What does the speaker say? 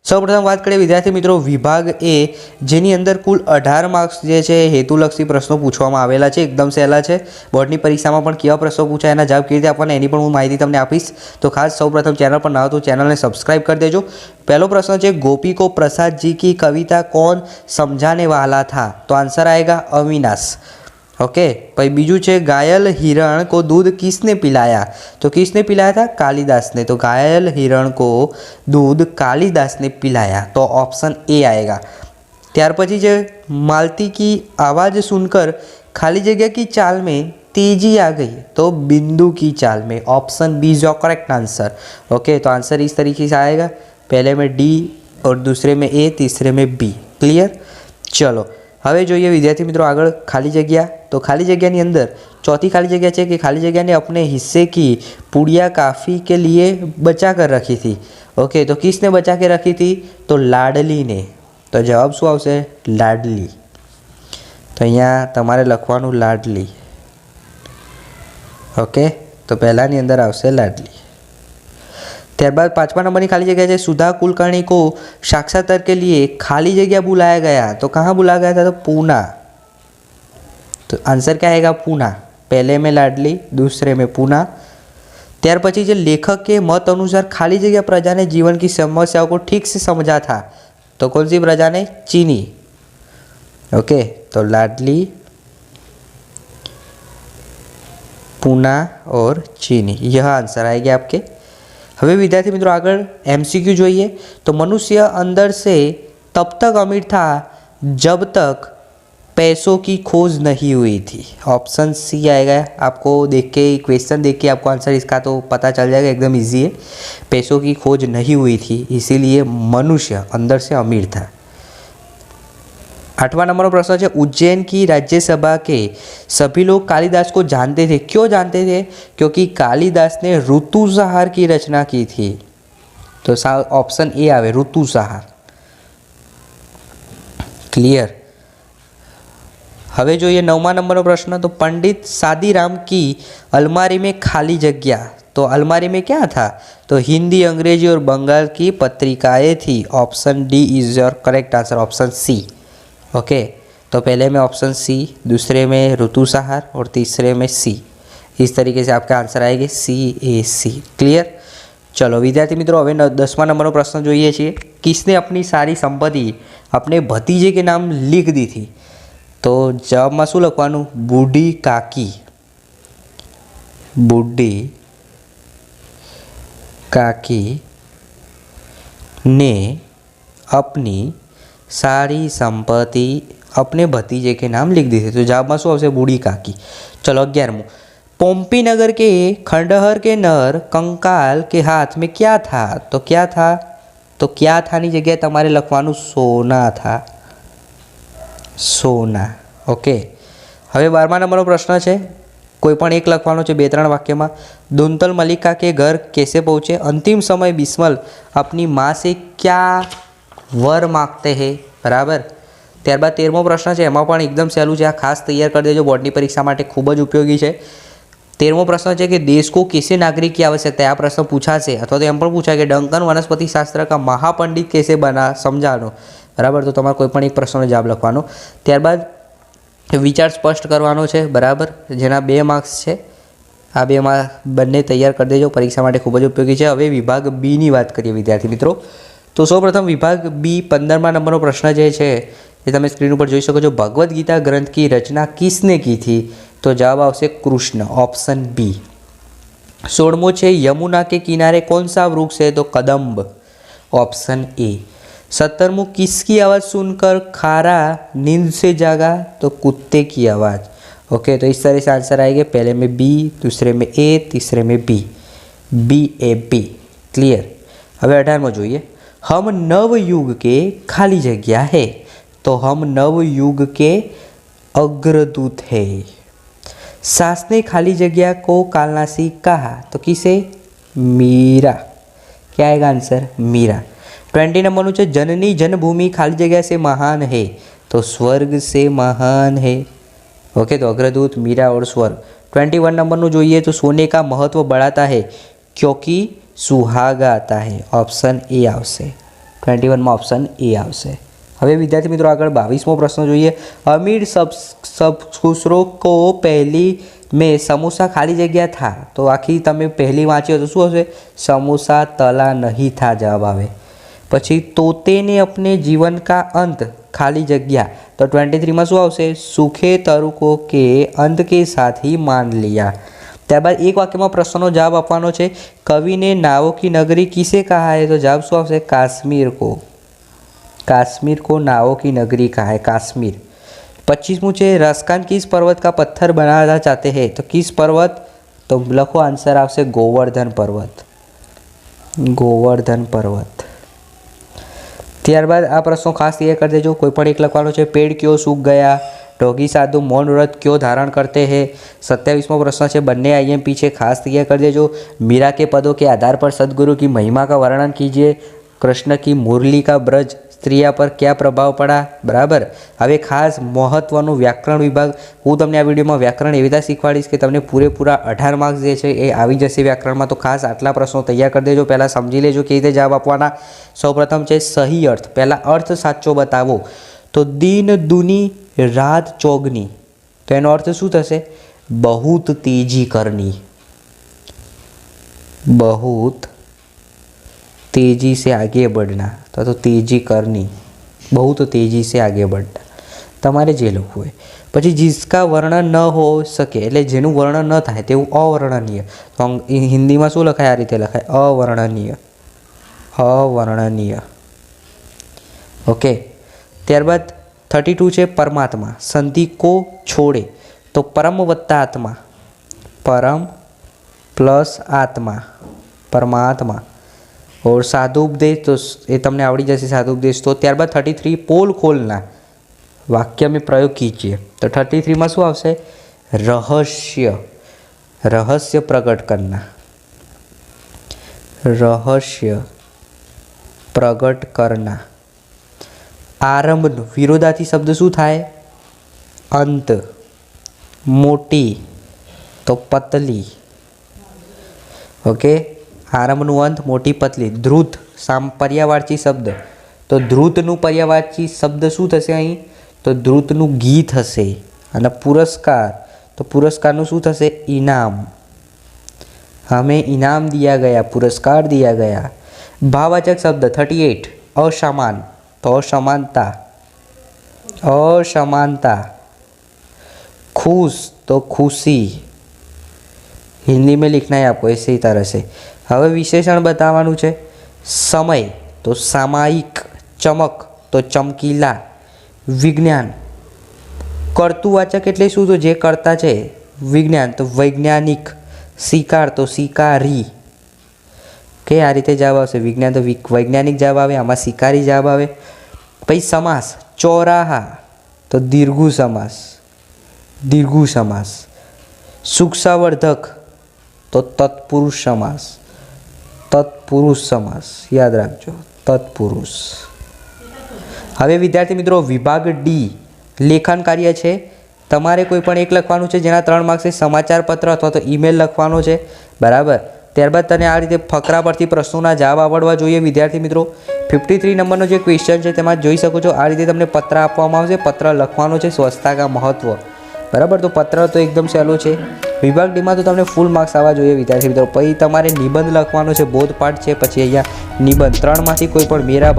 સૌપ્રથમ વાત કરીએ વિદ્યાર્થી મિત્રો વિભાગ એ, જેની અંદર કુલ 18 માર્ક્સ જે છે હેતુલક્ષી પ્રશ્નો પૂછવામાં આવેલા છે. એકદમ સહેલા છે. બોર્ડની પરીક્ષામાં પણ કેવા પ્રશ્નો પૂછાય, એના જવાબ કેવી રીતે આપવાના એની પણ હું માહિતી તમને આપીશ. તો ખાસ સૌપ્રથમ ચેનલ પર ન હો તો ચેનલને સબસ્ક્રાઇબ કરી દેજો. पहलो प्रश्न है गोपी को प्रसाद जी की कविता कौन समझाने वाला था? तो आंसर आएगा अविनाश. ओके. भाई बीजू है घायल हिरण को दूध किसने पिलाया? तो किसने पिलाया था? कालिदास ने. तो घायल हिरण को दूध कालिदास ने पिलाया. तो ऑप्शन ए आएगा. त्यार पछी जो मालती की आवाज़ सुनकर खाली जगह की चाल में तेजी आ गई, तो बिंदु की चाल में. Option B is your correct answer. Okay. तो आंसर इस तरीके से आएगा, पहले में डी और दूसरे में ए, तीसरे में बी. क्लियर. चलो હવે જોઈએ વિદ્યાર્થી મિત્રો આગળ ખાલી જગ્યા. તો ખાલી જગ્યાની અંદર ચોથી ખાલી જગ્યા છે કે ખાલી જગ્યાને अपने हिस्से की पुड़िया काफ़ी के लिए बचा कर रखी थी. ओके. तो किसने बचा के रखी थी? तो लाडली ने. तो जवाब શું આવશે? લાડલી. તો અહીંયા તમારે લખવાનું લાડલી. ओके. तो પહેલાની અંદર આવશે લાડલી. ત્યારબાદ 5वां नंबर की खाली जगह है सुधा कुलकर्णी को साक्षात्कार के लिए खाली जगह बुलाया गया. तो कहाँ बुलाया गया था? तो पूना. तो आंसर क्या आएगा? पूना. पहले में लाडली, दूसरे में पूना. त्यार पछी जो लेखक के मत अनुसार खाली जगह प्रजा ने जीवन की समस्याओं को ठीक से समझा था. तो कौन सी प्रजा ने? चीनी. ओके. तो लाडली, पूना और चीनी, यह आंसर आएगा आपके. હવે વિદ્યાર્થી મિત્રો આગળ MCQ જોઈએ. તો મનુષ્ય अंदर से तब तक अमीर था जब तक पैसों की खोज नहीं हुई थी. ऑप्शन सी आएगा. आपको देख के क्वेश्चन देख के आपको आंसर इसका तो पता चल जाएगा, एकदम इजी है. पैसों की खोज नहीं हुई थी इसीलिए मनुष्य अंदर से अमीर था. 8वां नंबर का प्रश्न है उज्जैन की राज्यसभा के सभी लोग कालिदास को जानते थे. क्यों जानते थे? क्योंकि कालिदास ने ऋतुसंहार की रचना की थी. तो ऑप्शन ए आवे, ऋतुसंहार. क्लियर. हवे જોઈએ 9वां नंबर का प्रश्न. तो पंडित सादीराम की अलमारी में खाली जगह. तो अलमारी में क्या था? तो हिंदी, अंग्रेजी और बंगाल की पत्रिकाएं थी. Option D is your correct answer. Option C. Okay. तो पहले में ऑप्शन सी, दूसरे में ऋतुसंहार और तीसरे में सी. इस तरीके से आपका आंसर आएगा सी ए सी. क्लियर. चलो विद्यार्थी मित्रों હવે 10वां नंबर प्रश्न જોઈએ છીએ. किसने अपनी सारी संपत्ति अपने भतीजे के नाम लिख दी थी? तो જવાબમાં શું લખવાનું? બુઢી કાકી. બુઢી કાકી ने अपनी सारी संपत्ति अपने भतीजे के नाम लिख दी थी. तो जवाब में शू आवशे? बूढ़ी काकी. चलो 11मुं. पोम्पी नगर के खंडहर के नर कंकाल के हाथ में क्या था? तो क्या था? तो क्या था नी जगह तमारे लखवानुं सोना था. सोना. ओके. हवे 12वां नंबर प्रश्न है, कोईपण एक लखवानो है 2-3 वाक्य में. दुंतल मलिका के घर कैसे पहुँचे? अंतिम समय बिस्मल अपनी माँ से क्या वर मांगते हैं? बराबर. त्यारबाद 13मो प्रश्न है, एमां पण एकदम सहेलुं छे. आ खास तैयार कर देजो, बोर्डनी परीक्षा माटे खूब ज उपयोगी है. 13मो प्रश्न है कि देश को कैसे नागरिक की आवश्यकता है? आ प्रश्न पूछाशे. अथवा तो एम पण पूछाय कि डंकन वनस्पति शास्त्र का महापंडित कैसे बना, समझानो. बराबर. तो तमारे कोईपण एक प्रश्ननो जवाब लखवानो. त्यारबाद विचार स्पष्ट करवानो है. बराबर. जेना 2 मार्क्स है. आ 2 में बंने तैयार कर देजो, परीक्षा माटे खूब ज उपयोगी है. हवे विभाग बी नी वात करीए विद्यार्थी मित्रों. तो सौ प्रथम विभाग बी 15वां नंबर प्रश्न जो है ये तमे स्क्रीन पर जोई शको छो. भगवद गीता ग्रंथ की रचना किसने की थी? तो जवाब आवशे कृष्ण. Option B. 16मो है यमुना के किनारे कौन सा वृक्ष है? तो कदम्ब. Option A. 17मो किसकी आवाज़ सुनकर खारा नींद से जागा? तो कुत्ते की आवाज़. ओके. तो इस तरह से आंसर आएंगे. पहले में बी, दूसरे में ए, तीसरे में B. B A B. Clear. हवे 18मो जोईए. हम नव युग के खाली जगह है. तो हम नव युग के अग्रदूत है. सास ने खाली जगह को कालनासी कहा. तो किसे? मीरा. क्या आएगा आंसर? मीरा. 20 नंबर है जननी जन्मभूमि खाली जगह से महान है. तो स्वर्ग से महान है. ओके. तो अग्रदूत, मीरा और स्वर्ग. 21 नंबर जोईए तो सोने का महत्व बढ़ाता है क्योंकि सुहागा आता है. ऑप्शन ए आवशे. 21માં ઓપ્શન એ આવશે। હવે વિદ્યાર્થી મિત્રો આગળ 22મો પ્રશ્ન જોઈએ। અમીર सब खुसरो को पहली में समोसा खाली जगह था, तो आखी तमे पहली वाँची तो शू हशे? समोसा तला नहीं था जवाब आवे। पछी तोते ने अपने जीवन का अंत खाली जगह, तो 23 में शू आवशे? सूखे तरुको के अंत के साथ ही मान लिया। त्यारबाद एक वाक्य में प्रश्नों जवाब आपवानो छे। कवि ने नावों की नगरी किसे कहा है? तो जवाब शू आवशे? काश्मीर को। काश्मीर को नावों की नगरी कहा है, काश्मीर। 25मुं छे, रसकान किस पर्वत का पत्थर बनाना चाहते हैं? तो किस पर्वत? तो लखो आंसर आवशे गोवर्धन पर्वत। गोवर्धन पर्वत। त्यारबाद आ प्रश्नों खास तैयार कर देजो। कोईपण एक लखवानो छे। पेड़ क्यों सूख गया? ढोगी साधु मौन व्रत क्यों धारण करते हैं? 27मो प्रश्न है, बन्ने आईएमपी छे, खास तैयार कर देजो। मीरा के पदों के आधार पर सदगुरु की महिमा का वर्णन कीजिए। कृष्ण की मुरली का ब्रज स्त्रिया पर क्या प्रभाव पड़ा? बराबर। हवे खास महत्वનું व्याकरण विभाग हूँ तमने आ विडियो में व्याकरण एवी रीते शीखवाड़ीश कि तमने पूरेपूरा 18 मार्क्स जे छे ए आवी जशे व्याकरण में। तो खास आटला प्रश्नों तैयार कर देजो। पहला समझी लेजो के रीते जवाब आपवाना। सौप्रथम छे सही अर्थ। पहला अर्थ साचो बतावो। तो दिन दूनी रात चौगनी, तो एनो अर्थ शुं थशे? बहुत तेजी करनी। बहुत तेजी से आगे बढ़ना, तो तेजी करनी, बहुत तेजी से आगे बढ़ना। तमारे जे लखવું હોય। પછી जिसका वर्णन न हो सके એટલે જેનું વર્ણન ન થાય તેવું અવર્ણનીય। તો હિન્દીમાં શું લખાય? આ રીતે લખાય, અવર્ણનીય। અવર્ણનીય। ઓકે। ત્યારબાદ 32 છે પરમાત્મા। સંધિ को छोड़े, तो परम वत्ता आत्मा, परम प्लस आत्मा, परमात्मा। और साधु उपदेश, तो ये तमने आवड़ी जैसे साधु उपदेश। तो त्यारबाद 33 पोल खोलना, वाक्य में प्रयोग कीजिए। तो 33 में शू आवशे? रहस्य। रहस्य प्रकट करना, रहस्य प्रकट करना। आरंभ विरोधार्थी शब्द शू थाय? अंत। मोटी, तो पतली। ओके। आरंभनु अंत, मोटी पतली। द्रुत पर्यायवाची शब्द, तो द्रुतनु पर्यायवाची शब्द शू थशे अहीं? तो द्रुतनु गीत हशे। अने पुरस्कार, तो पुरस्कारनु शू थशे? इनाम। हमें इनाम दिया गया, पुरस्कार दिया गया। भाववाचक शब्द 38 असमान, तो असमानता, असमानता। खुश, तो खुशी। हिंदी में लिखना है आपको इसी तरह से। हवे विशेषण बतावानुं छे। समय, तो सामायिक। चमक, तो चमकीला। विज्ञान, कर्तुवाचक एटले शुं? तो जे करता छे। विज्ञान, तो वैज्ञानिक। शिकार, तो शिकारी। के आ रीते जवाब आवशे। विज्ञान तो वैज्ञानिक जवाब आवे, आमां शिकारी जवाब आवे। पछी समास, चौराहा, तो दीर्घु समास, दीर्घु समास। सुखसावर्धक, तो तत्पुरुष समास, तत्पुरुष समास। याद राखजो, तत्पुरुष। हवे विद्यार्थी मित्रों विभाग डी लेखन कार्य छे। तमारे कोईपण एक लखवानुं छे जेना 3 मार्क्स छे। समाचार पत्र अथवा तो ईमेल लखवानो छे, बराबर। त्यारबाद तने आ रीते फकरा परथी प्रश्नोना जवाब आवडवा जोईए विद्यार्थी मित्रों। 53 नंबरनो जे क्वेश्चन छे तेमां जोई शको छो आ रीते तमने पत्र आपवामां आवशे। पत्र लखवानो छे स्वच्छता का महत्व, बराबर। तो पत्र तो एकदम सहेलो छे। विभाग डी में तो तमने फूल मार्क्स आवा जोईए विद्यार्थी मित्रों। पछी तमारे निबंध लखवानो छे, बोधपाठ छे, पछी अहींया निबंध। 3 मांथी कोईपण मेरा